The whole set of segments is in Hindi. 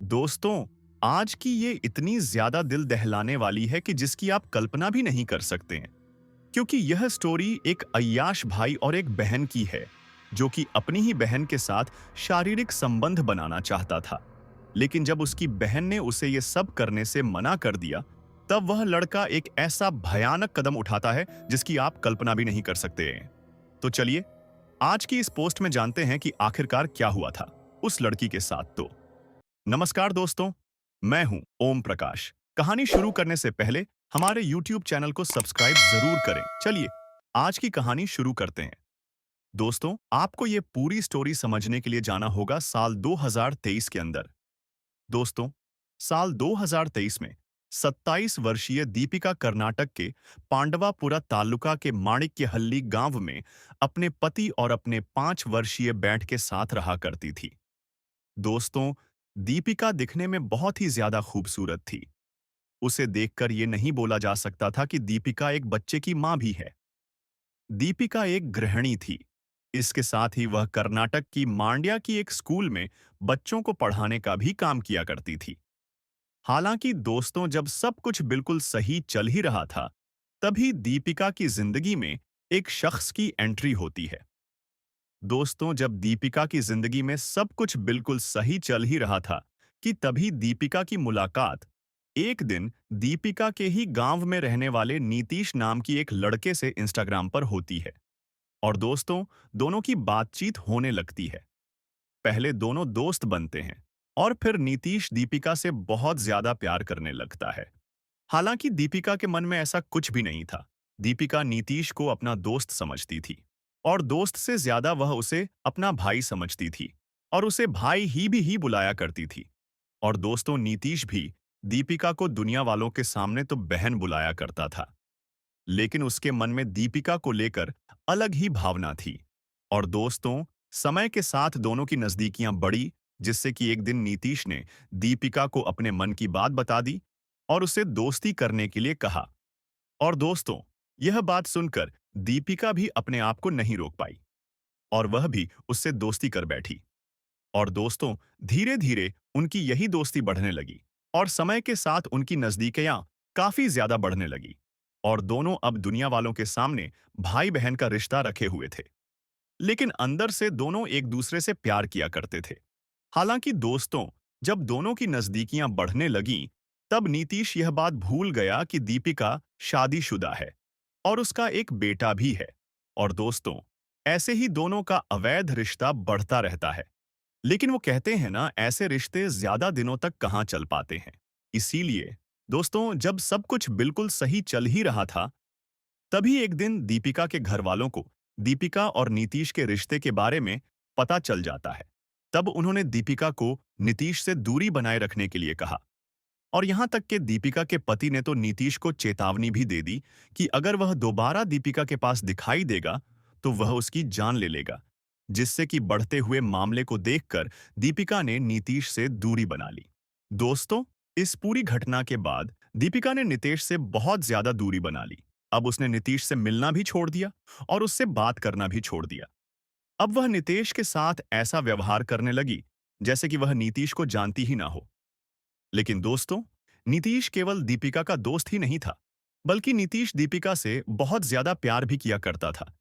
दोस्तों, आज की ये इतनी ज्यादा दिल दहलाने वाली है कि जिसकी आप कल्पना भी नहीं कर सकते हैं। क्योंकि यह स्टोरी एक अय्याश भाई और एक बहन की है, जो कि अपनी ही बहन के साथ शारीरिक संबंध बनाना चाहता था। लेकिन जब उसकी बहन ने उसे ये सब करने से मना कर दिया, तब वह लड़का एक ऐसा भयानक कदम उठाता है जिसकी आप कल्पना भी नहीं कर सकते हैं। तो चलिए, आज की इस पोस्ट में जानते हैं कि आखिरकार क्या हुआ था उस लड़की के साथ। तो नमस्कार दोस्तों, मैं हूं ओम प्रकाश। कहानी शुरू करने से पहले हमारे YouTube चैनल को सब्सक्राइब जरूर करें। चलिए, आज की कहानी शुरू करते हैं। दोस्तों, आपको ये पूरी स्टोरी समझने के लिए जाना होगा साल 2023 के अंदर। दोस्तों, साल 2023 में 27 वर्षीय दीपिका कर्नाटक के पांडवापुरा तालुका के माणिक्यहल्ली गांव में अपने पति और अपने 5 वर्षीय बैंट के साथ रहा करती थी। दोस्तों, दीपिका दिखने में बहुत ही ज्यादा खूबसूरत थी। उसे देखकर ये नहीं बोला जा सकता था कि दीपिका एक बच्चे की मां भी है। दीपिका एक गृहिणी थी। इसके साथ ही वह कर्नाटक की मांड्या की एक स्कूल में बच्चों को पढ़ाने का भी काम किया करती थी। हालांकि दोस्तों, जब सब कुछ बिल्कुल सही चल ही रहा था, तभी दीपिका की जिंदगी में एक शख्स की एंट्री होती है। दोस्तों, जब दीपिका की जिंदगी में सब कुछ बिल्कुल सही चल ही रहा था कि तभी दीपिका की मुलाकात एक दिन दीपिका के ही गांव में रहने वाले नीतीश नाम की एक लड़के से इंस्टाग्राम पर होती है। और दोस्तों, दोनों की बातचीत होने लगती है। पहले दोनों दोस्त बनते हैं और फिर नीतीश दीपिका से बहुत ज्यादा प्यार करने लगता है। हालांकि दीपिका के मन में ऐसा कुछ भी नहीं था। दीपिका नीतीश को अपना दोस्त समझती थी और दोस्त से ज्यादा वह उसे अपना भाई समझती थी और उसे भाई ही भी बुलाया करती थी। और दोस्तों, नीतीश भी दीपिका को दुनिया वालों के सामने तो बहन बुलाया करता था। लेकिन उसके मन में दीपिका को लेकर अलग ही भावना थी। और दोस्तों, समय के साथ दोनों की नजदीकियां बढ़ी, जिससे कि एक दिन नीतीश ने दीपिका को अपने मन की बात बता दी और उसे दोस्ती करने के लिए कहा। और दोस्तों, यह बात सुनकर दीपिका भी अपने आप को नहीं रोक पाई और वह भी उससे दोस्ती कर बैठी। और दोस्तों, धीरे धीरे उनकी यही दोस्ती बढ़ने लगी और समय के साथ उनकी नजदीकियां काफी ज्यादा बढ़ने लगी। और दोनों अब दुनिया वालों के सामने भाई बहन का रिश्ता रखे हुए थे। लेकिन अंदर से दोनों एक दूसरे से प्यार किया करते थे। हालांकि दोस्तों, जब दोनों की नजदीकियां बढ़ने लगीं, तब नीतीश यह बात भूल गया कि दीपिका शादीशुदा है और उसका एक बेटा भी है। और दोस्तों, ऐसे ही दोनों का अवैध रिश्ता बढ़ता रहता है। लेकिन वो कहते हैं ना, ऐसे रिश्ते ज्यादा दिनों तक कहाँ चल पाते हैं। इसीलिए दोस्तों, जब सब कुछ बिल्कुल सही चल ही रहा था, तभी एक दिन दीपिका के घर वालों को दीपिका और नीतीश के रिश्ते के बारे में पता चल जाता है। तब उन्होंने दीपिका को नीतीश से दूरी बनाए रखने के लिए कहा। और यहां तक कि दीपिका के पति ने तो नीतीश को चेतावनी भी दे दी कि अगर वह दोबारा दीपिका के पास दिखाई देगा, तो वह उसकी जान ले लेगा। जिससे कि बढ़ते हुए मामले को देखकर दीपिका ने नीतीश से दूरी बना ली। दोस्तों, इस पूरी घटना के बाद दीपिका ने नीतीश से बहुत ज्यादा दूरी बना ली। अब उसने नीतीश से मिलना भी छोड़ दिया और उससे बात करना भी छोड़ दिया। अब वह नीतीश के साथ ऐसा व्यवहार करने लगी जैसे कि वह नीतीश को जानती ही ना हो। लेकिन दोस्तों, नीतीश केवल दीपिका का दोस्त ही नहीं था, बल्कि नीतीश दीपिका से बहुत ज्यादा प्यार भी किया करता था।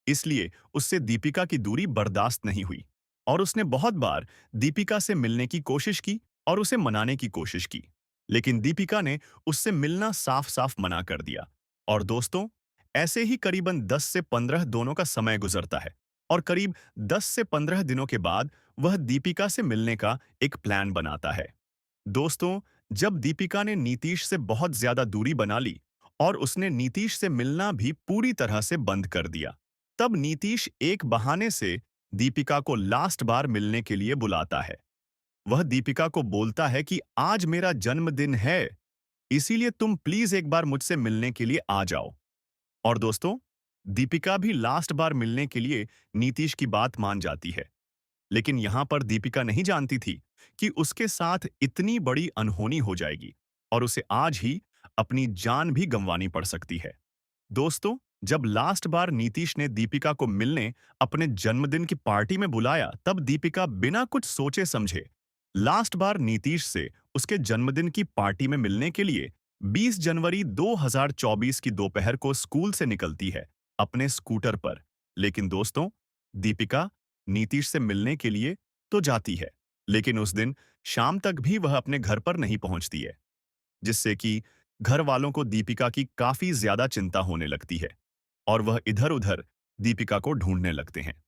इसलिए उससे दीपिका की दूरी बर्दाश्त नहीं हुई और उसने बहुत बार दीपिका से मिलने की कोशिश की और उसे मनाने की कोशिश की। लेकिन दीपिका ने उससे मिलना साफ साफ मना कर दिया। और दोस्तों, ऐसे ही करीबन 10 से 15 दोनों का समय गुजरता है और करीब 10 से 15 दिनों के बाद वह दीपिका से मिलने का एक प्लान बनाता है। दोस्तों, जब दीपिका ने नीतीश से बहुत ज्यादा दूरी बना ली और उसने नीतीश से मिलना भी पूरी तरह से बंद कर दिया, तब नीतीश एक बहाने से दीपिका को लास्ट बार मिलने के लिए बुलाता है। वह दीपिका को बोलता है कि आज मेरा जन्मदिन है, इसीलिए तुम प्लीज एक बार मुझसे मिलने के लिए आ जाओ। और दोस्तों, दीपिका भी लास्ट बार मिलने के लिए नीतीश की बात मान जाती है। लेकिन यहां पर दीपिका नहीं जानती थी कि उसके साथ इतनी बड़ी अनहोनी हो जाएगी और उसे आज ही अपनी जान भी गंवानी पड़ सकती है। दोस्तों, जब लास्ट बार नीतीश ने दीपिका को मिलने अपने जन्मदिन की पार्टी में बुलाया, तब दीपिका बिना कुछ सोचे समझे लास्ट बार नीतीश से उसके जन्मदिन की पार्टी में मिलने के लिए 20 जनवरी 2024 की दोपहर को स्कूल से निकलती है अपने स्कूटर पर। लेकिन दोस्तों, दीपिका नीतीश से मिलने के लिए तो जाती है, लेकिन उस दिन शाम तक भी वह अपने घर पर नहीं पहुंचती है, जिससे कि घर वालों को दीपिका की काफी ज्यादा चिंता होने लगती है और वह इधर-उधर दीपिका को ढूंढने लगते हैं।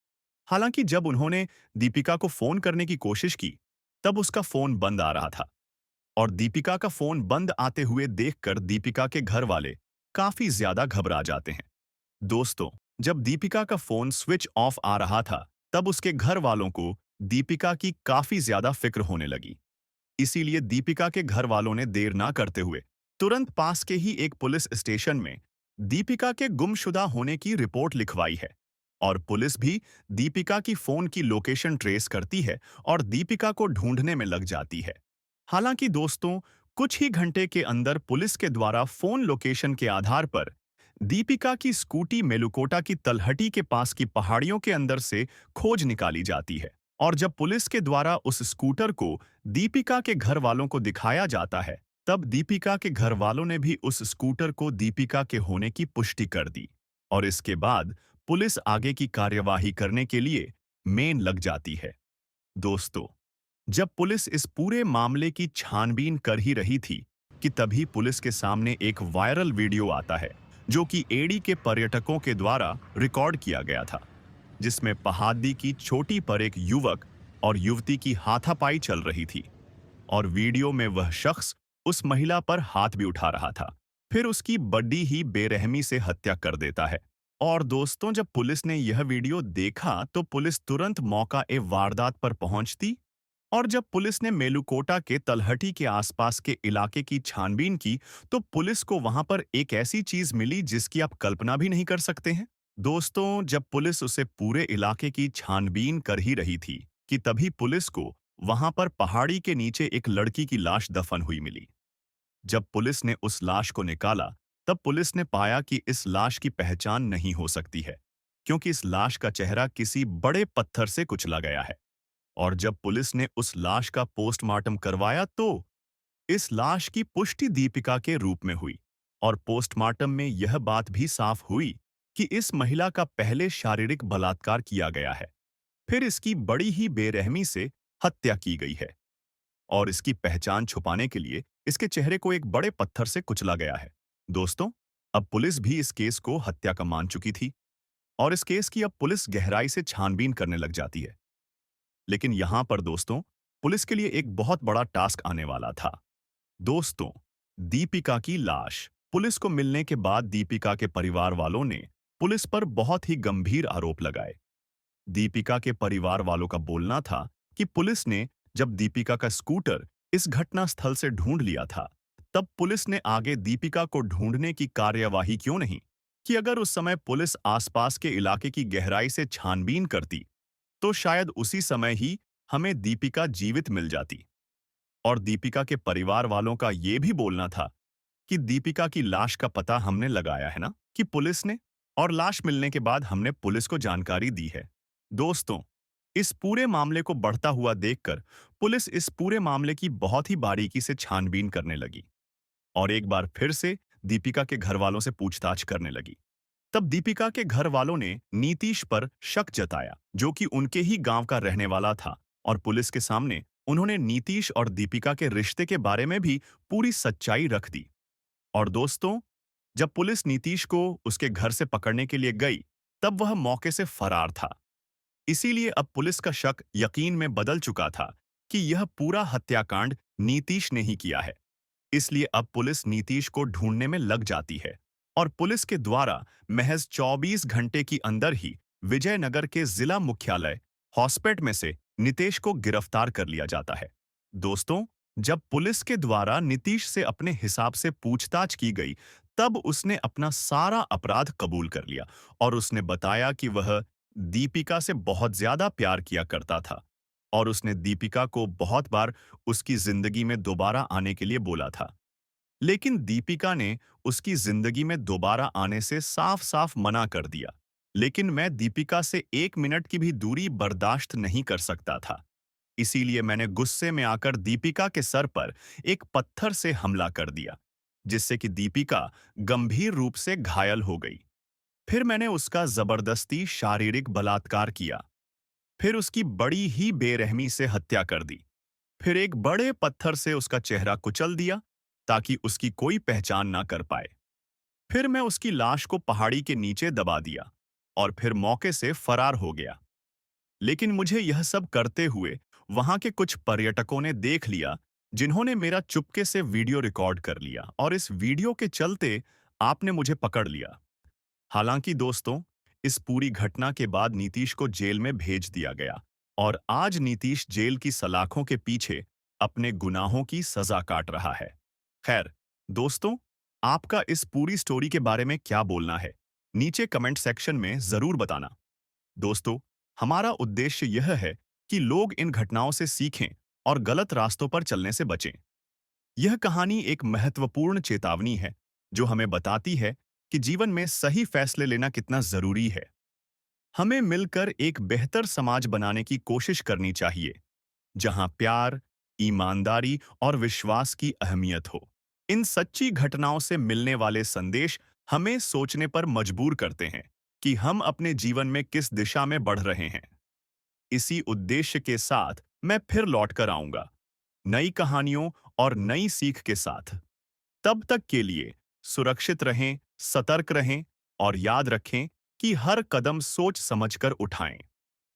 हालांकि जब उन्होंने दीपिका को फोन करने की कोशिश की, तब उसका फोन बंद आ रहा था और दीपिका का फोन बंद आते हुए देखकर दीपिका के घर वाले काफी ज्यादा घबरा जाते हैं। दोस्तों, जब दीपिका का फोन स्विच ऑफ आ रहा था, तब उसके घर वालों को दीपिका की काफी ज्यादा फिक्र होने लगी। इसीलिए दीपिका के घर वालों ने देर ना करते हुए तुरंत पास के ही एक पुलिस स्टेशन में दीपिका के गुमशुदा होने की रिपोर्ट लिखवाई है और पुलिस भी दीपिका की फोन की लोकेशन ट्रेस करती है और दीपिका को ढूंढने में लग जाती है। हालांकि दोस्तों, कुछ ही घंटे के अंदर पुलिस के द्वारा फोन लोकेशन के आधार पर दीपिका की स्कूटी मेलुकोटा की तलहटी के पास की पहाड़ियों के अंदर से खोज निकाली जाती है और जब पुलिस के द्वारा उस स्कूटर को दीपिका के घर वालों को दिखाया जाता है, तब दीपिका के घर वालों ने भी उस स्कूटर को दीपिका के होने की पुष्टि कर दी और इसके बाद पुलिस आगे की कार्यवाही करने के लिए मेन लग जाती है। दोस्तों, जब पुलिस इस पूरे मामले की छानबीन कर ही रही थी कि तभी पुलिस के सामने एक वायरल वीडियो आता है, जो कि एड़ी के पर्यटकों के द्वारा रिकॉर्ड किया गया था, जिसमें पहाड़ी की चोटी पर एक युवक और युवती की हाथापाई चल रही थी और वीडियो में वह शख्स उस महिला पर हाथ भी उठा रहा था, फिर उसकी बड़ी ही बेरहमी से हत्या कर देता है। और दोस्तों, जब पुलिस ने यह वीडियो देखा तो पुलिस तुरंत मौका ए वारदात पर पहुंचती और जब पुलिस ने मेलुकोटा के तलहटी के आसपास के इलाके की छानबीन की, तो पुलिस को वहां पर एक ऐसी चीज मिली जिसकी आप कल्पना भी नहीं कर सकते हैं। दोस्तों, जब पुलिस उसे पूरे इलाके की छानबीन कर ही रही थी कि तभी पुलिस को वहां पर पहाड़ी के नीचे एक लड़की की लाश दफन हुई मिली। जब पुलिस ने उस लाश को निकाला, तब पुलिस ने पाया कि इस लाश की पहचान नहीं हो सकती है, क्योंकि इस लाश का चेहरा किसी बड़े पत्थर से कुचला गया है। और जब पुलिस ने उस लाश का पोस्टमार्टम करवाया तो इस लाश की पुष्टि दीपिका के रूप में हुई और पोस्टमार्टम में यह बात भी साफ हुई कि इस महिला का पहले शारीरिक बलात्कार किया गया है, फिर इसकी बड़ी ही बेरहमी से हत्या की गई है और इसकी पहचान छुपाने के लिए इसके चेहरे को एक बड़े पत्थर से कुचला गया है। दोस्तों, अब पुलिस भी इस केस को हत्या का मान चुकी थी और इस केस की अब पुलिस गहराई से छानबीन करने लग जाती है। लेकिन यहां पर दोस्तों, पुलिस के लिए एक बहुत बड़ा टास्क आने वाला था। दोस्तों, दीपिका की लाश पुलिस को मिलने के बाद दीपिका के परिवार वालों ने पुलिस पर बहुत ही गंभीर आरोप लगाए। दीपिका के परिवार वालों का बोलना था कि पुलिस ने जब दीपिका का स्कूटर इस घटना स्थल से ढूंढ लिया था, तब पुलिस ने आगे दीपिका को ढूंढने की कार्यवाही क्यों नहीं कि अगर उस समय पुलिस आसपास के इलाके की गहराई से छानबीन करती, तो शायद उसी समय ही हमें दीपिका जीवित मिल जाती। और दीपिका के परिवार वालों का यह भी बोलना था कि दीपिका की लाश का पता हमने लगाया है ना कि पुलिस ने, और लाश मिलने के बाद हमने पुलिस को जानकारी दी है। दोस्तों, इस पूरे मामले को बढ़ता हुआ देखकर पुलिस इस पूरे मामले की बहुत ही बारीकी से छानबीन करने लगी और एक बार फिर से दीपिका के घर वालों से पूछताछ करने लगी। तब दीपिका के घर वालों ने नीतीश पर शक जताया, जो कि उनके ही गांव का रहने वाला था और पुलिस के सामने उन्होंने नीतीश और दीपिका के रिश्ते के बारे में भी पूरी सच्चाई रख दी। और दोस्तों, जब पुलिस नीतीश को उसके घर से पकड़ने के लिए गई, तब वह मौके से फरार था। इसीलिए अब पुलिस का शक यकीन में बदल चुका था कि यह पूरा हत्याकांड नीतीश ने ही किया है। इसलिए अब पुलिस नीतीश को ढूंढने में लग जाती है और पुलिस के द्वारा महज 24 घंटे की अंदर ही विजयनगर के जिला मुख्यालय हॉस्पेट में से नीतीश को गिरफ्तार कर लिया जाता है। दोस्तों, जब पुलिस के द्वारा नीतीश से अपने हिसाब से पूछताछ की गई, तब उसने अपना सारा अपराध कबूल कर लिया और उसने बताया कि वह दीपिका से बहुत ज्यादा प्यार किया करता था और उसने दीपिका को बहुत बार उसकी जिंदगी में दोबारा आने के लिए बोला था। लेकिन दीपिका ने उसकी जिंदगी में दोबारा आने से साफ-साफ मना कर दिया। लेकिन मैं दीपिका से 1 मिनट की भी दूरी बर्दाश्त नहीं कर सकता था। इसीलिए मैंने गुस्से में आकर दीपिका के सर पर एक पत्थर से हमला कर दिया, जिससे कि दीपिका गंभीर रूप से घायल हो गई। फिर मैंने उसका जबरदस्ती शारीरिक बलात्कार किया। फिर उसकी बड़ी ही बेरहमी से हत्या कर दी। फिर एक बड़े पत्थर से उसका चेहरा कुचल दिया, ताकि उसकी कोई पहचान ना कर पाए। फिर मैं उसकी लाश को पहाड़ी के नीचे दबा दिया और फिर मौके से फरार हो गया। लेकिन मुझे यह सब करते हुए वहां के कुछ पर्यटकों ने देख लिया, जिन्होंने मेरा चुपके से वीडियो रिकॉर्ड कर लिया, और इस वीडियो के चलते आपने मुझे पकड़ लिया। हालांकि दोस्तों, इस पूरी घटना के बाद नीतीश को जेल में भेज दिया गया और आज नीतीश जेल की सलाखों के पीछे अपने गुनाहों की सजा काट रहा है। खैर, दोस्तों, आपका इस पूरी स्टोरी के बारे में क्या बोलना है? नीचे कमेंट सेक्शन में जरूर बताना। दोस्तों, हमारा उद्देश्य यह है कि लोग इन घटनाओं से सीखें और गलत रास्तों पर चलने से बचें। यह कहानी एक महत्वपूर्ण चेतावनी है, जो हमें बताती है कि जीवन में सही फैसले लेना कितना जरूरी है। हमें मिलकर एक बेहतर समाज बनाने की कोशिश करनी चाहिए, जहां प्यार, ईमानदारी और विश्वास की अहमियत हो। इन सच्ची घटनाओं से मिलने वाले संदेश हमें सोचने पर मजबूर करते हैं कि हम अपने जीवन में किस दिशा में बढ़ रहे हैं। इसी उद्देश्य के साथ मैं फिर लौट कर आऊंगा, नई कहानियों और नई सीख के साथ। तब तक के लिए सुरक्षित रहें, सतर्क रहें और याद रखें कि हर कदम सोच समझकर उठाएं।